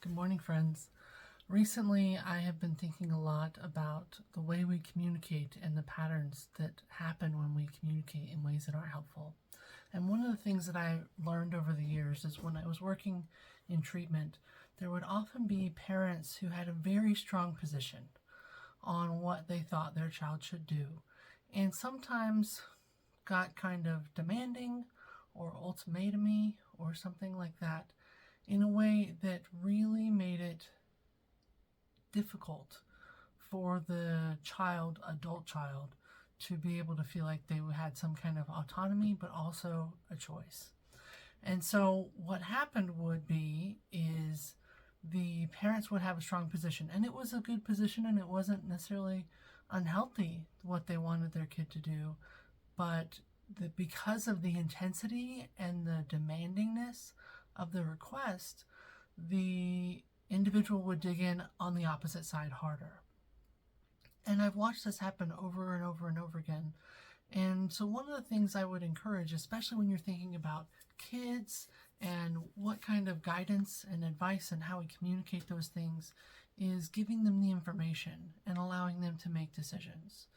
Good morning, friends. Recently, I have been thinking a lot about the way we communicate and the patterns that happen when we communicate in ways that aren't helpful. And one of the things that I learned over the years is when I was working in treatment, there would often be parents who had a very strong position on what they thought their child should do, and sometimes got kind of demanding or ultimatumy or something like that in a way that really made it difficult for the adult child, to be able to feel like they had some kind of autonomy but also a choice. And so what happened would be is the parents would have a strong position, and it was a good position, and it wasn't necessarily unhealthy what they wanted their kid to do, but because of the intensity and the demandingness of the request, the individual would dig in on the opposite side harder. And I've watched this happen over and over and over again. And so one of the things I would encourage, especially when you're thinking about kids and what kind of guidance and advice and how we communicate those things, is giving them the information and allowing them to make decisions.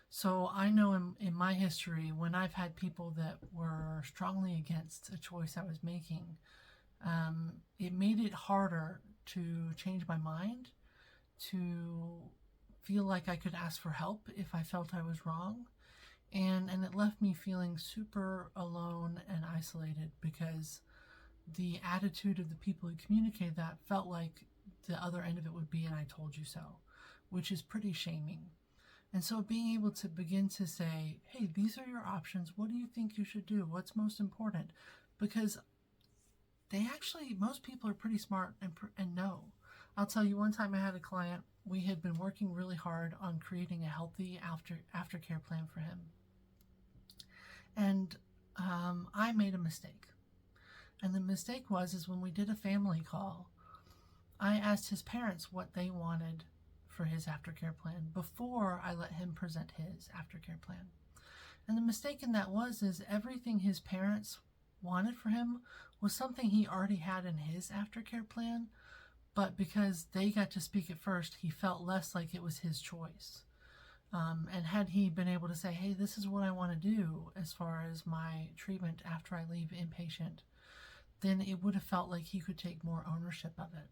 So I know in my history, when I've had people that were strongly against a choice I was making, it made it harder to change my mind, to feel like I could ask for help if I felt I was wrong. And it left me feeling super alone and isolated, because the attitude of the people who communicated that felt like the other end of it would be, and I told you so, which is pretty shaming. And so being able to begin to say, hey, these are your options. What do you think you should do? What's most important? Because most people are pretty smart and know. I'll tell you, one time I had a client, we had been working really hard on creating a healthy aftercare plan for him. And I made a mistake. And the mistake is when we did a family call, I asked his parents what they wanted for his aftercare plan before I let him present his aftercare plan. And the mistake in that is everything his parents wanted for him was something he already had in his aftercare plan, but because they got to speak it first, he felt less like it was his choice. And had he been able to say, hey, this is what I want to do as far as my treatment after I leave inpatient, then it would have felt like he could take more ownership of it.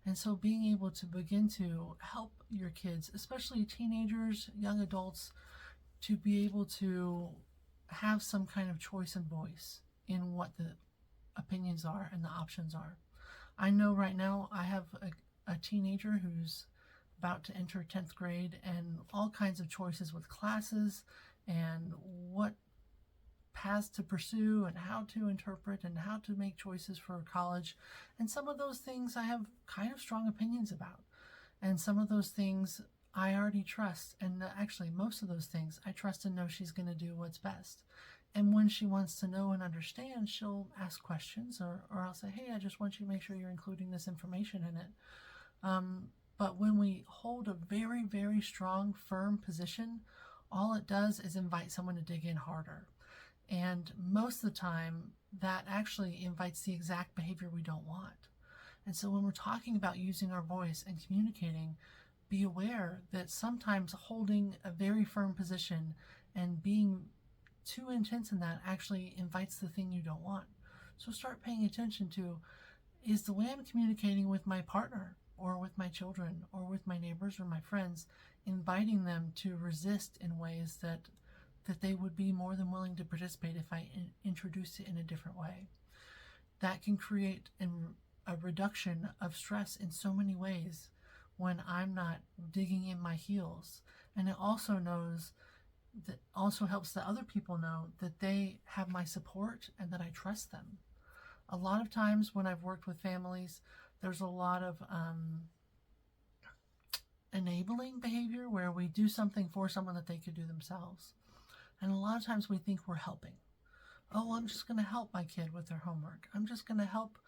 And so being able to begin to help your kids, especially teenagers, young adults, to be able to have some kind of choice and voice in what the opinions are and the options are. I know right now I have a teenager who's about to enter 10th grade, and all kinds of choices with classes and what paths to pursue and how to interpret and how to make choices for college. And some of those things I have kind of strong opinions about. And some of those things I already trust. And actually, most of those things I trust and know she's going to do what's best. And when she wants to know and understand, she'll ask questions, or I'll say, hey, I just want you to make sure you're including this information in it. But when we hold a very, very strong, firm position, all it does is invite someone to dig in harder. And most of the time, that actually invites the exact behavior we don't want. And so when we're talking about using our voice and communicating, be aware that sometimes holding a very firm position and being too intense in that actually invites the thing you don't want. So start paying attention to, is the way I'm communicating with my partner or with my children or with my neighbors or my friends inviting them to resist in ways that they would be more than willing to participate if I introduce it in a different way. That can create a reduction of stress in so many ways when I'm not digging in my heels. And it also helps the other people know that they have my support and that I trust them. A lot of times when I've worked with families, there's a lot of enabling behavior where we do something for someone that they could do themselves. And a lot of times we think we're helping. Oh, I'm just going to help my kid with their homework. I'm just going to help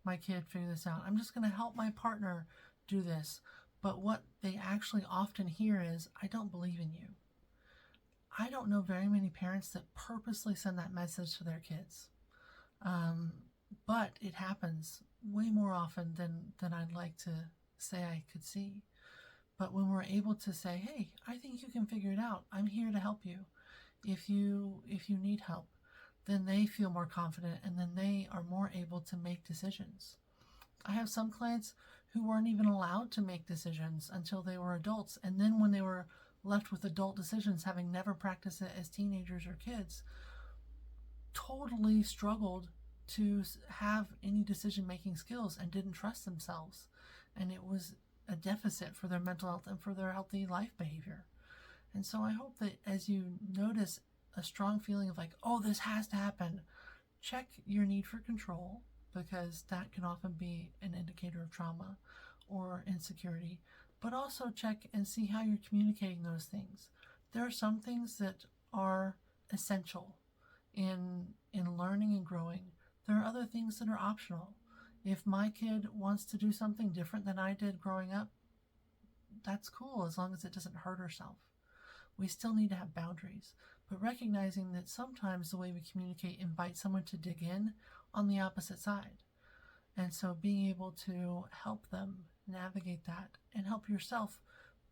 my kid figure this out. I'm just going to help my partner do this. But what they actually often hear is, I don't believe in you. I don't know very many parents that purposely send that message to their kids. But it happens way more often than I'd like to say I could see. But when we're able to say, hey, I think you can figure it out. I'm here to help you. If you need help, then they feel more confident, and then they are more able to make decisions. I have some clients who weren't even allowed to make decisions until they were adults. And then when they were left with adult decisions, having never practiced it as teenagers or kids, totally struggled to have any decision-making skills and didn't trust themselves. And it was a deficit for their mental health and for their healthy life behavior. And so I hope that as you notice a strong feeling of like, oh, this has to happen, check your need for control, because that can often be an indicator of trauma or insecurity. But also check and see how you're communicating those things. There are some things that are essential in learning and growing. There are other things that are optional. If my kid wants to do something different than I did growing up, that's cool as long as it doesn't hurt herself. We still need to have boundaries, but recognizing that sometimes the way we communicate invites someone to dig in on the opposite side. And so being able to help them navigate that and help yourself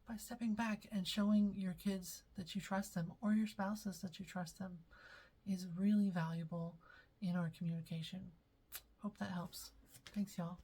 by stepping back and showing your kids that you trust them, or your spouses that you trust them, is really valuable in our communication. Hope that helps. Thanks, y'all.